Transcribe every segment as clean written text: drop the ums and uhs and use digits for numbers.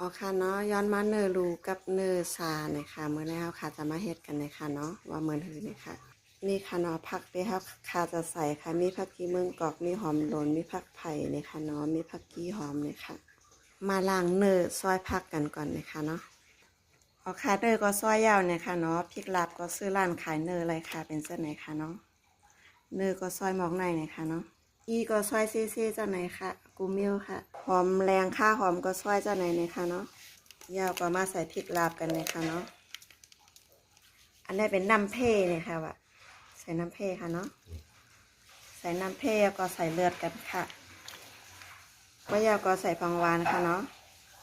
อ๋อค่ะเนาะย้อนมาเนอรูกับเนอซาเนี่ยค่ะมื้อนี้เฮาค่ะจะมาเฮ็ดกันเนี่ยค่ะเนาะว่ามื้อนี้เนี่ยค่ะนี่ค่ะเนาะผักที่เฮาค่ะจะใส่ค่ะมีผักกีเมืองกอกมีหอมโดนมีผักไผ่เนี่ยค่ะเนาะมีผักกีหอมเนี่ยค่ะมาล้างเนอซอยผักกันก่อนเนี่ยค่ะเนาะอ๋อค่ะเนอก็ซอยยาวเนี่ยค่ะเนาะพริกลาบก็ซื้อร้านขายเนอเลยค่ะเป็นจังไหนค่ะเนาะเนอก็ซอยหมอกในเนี่ยค่ะเนาะอีก็ซอยซี่ๆจังไหนค่ะกูมิวค่ะหอมแรงค่าหอมก็ซอยจังไหนเนี่ยค่ะเนาะ ยาวก็มาใส่พริกลาบกันเลยค่ะเนาะ อันนี้เป็นน้ำเพเนี่ยค่ะว่ะใส่น้ำเพค่ะเนาะ ใส่น้ำเพแล้วก็ใส่เลือดกันค่ะว่ายาวก็ใส่ฟองหวานค่ะเนาะ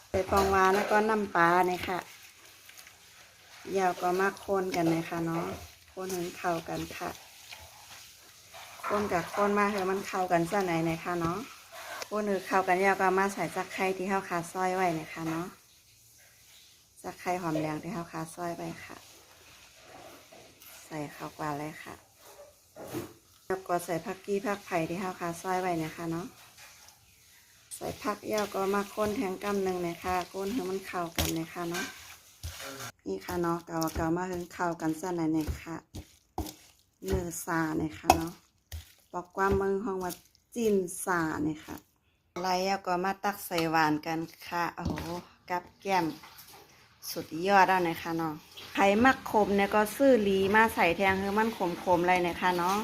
ใส่ฟองหวานแล้วก็น้ำปลาเนี่ยค่ะยาวก็มาคนกันเลยค่ะเนาะคนให้เข้ากันค่ะคนกับคนมาให้มันเข้ากันซะไหนเนี่ยค่ะเนาะคนให้เข้ากันยาวก็มาใส่จักไข่ที่เฮาขาซอยไว้เนี่ยค่ะเนาะจักไข่หอมแดงที่เฮาขาซอยไว้ค่ะใส่เข้ากันเลยค่ะแล้วก็ใส่ผักกี้ผักไผ่ที่เฮาขาซอยไว้นะคะเนาะใส่ผักยาวก็มาค้นแทงกำหนึ่งนะคะค้นให้มันเข้ากันนะคะเนาะนี่ค่ะเนาะเกามาให้เข้ากันซะหน่อยนะคะเนื้อซานะคะเนาะบอกความเมืองห้องว่าจีนซาเนี่ยค่ะไรแล้วก็มาตักใส่หวานกันค่ะโอ้โหกับแก้มสุดยอดแล้วนะคะเนาะไข่มักขมเนี่ยก็ซื้อหลีมาใส่แทงคือมันขมๆอะไรนะคะเนาะ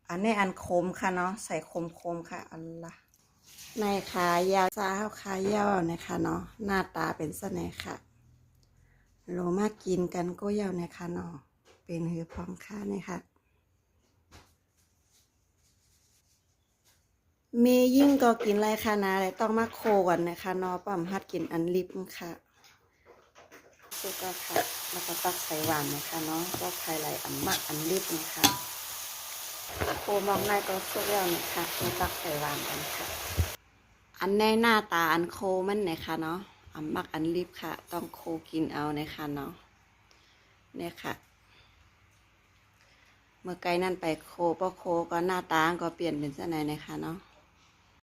อันนี้อันขมค่ะเนาะใส่ขมค่ะอันละในขายาวจ้าข้าวขายาวนะคะเนาะหน้าตาเป็นเสน่ห์ค่ะโลมากินกันก็ยาวนะคะเนาะเป็นหือพร้อมค่ะนะคะเมยิ่งก็กินไรค่ะนะแต่ต้องมาโคก่อนนะคะเนาะปั๊มฮัดกินอันลิบค่ะสุกค่ะแล้วก็ตักใส่หวานนะคะเนาะก็ไข่ไหลอันมักอันลิบนะคะโคมองในก็สุกแล้วนะคะมาตักใส่หวานกันค่ะอันในหน้าตาอันโคมันนะคะเนาะอันมักอันลิบค่ะต้องโคกินเอานะคะเนาะเนี่ยค่ะเมื่อไก่นั่นไปโคพอโคก็หน้าตาก็เปลี่ยนเป็นเสน่ห์นะคะเนาะ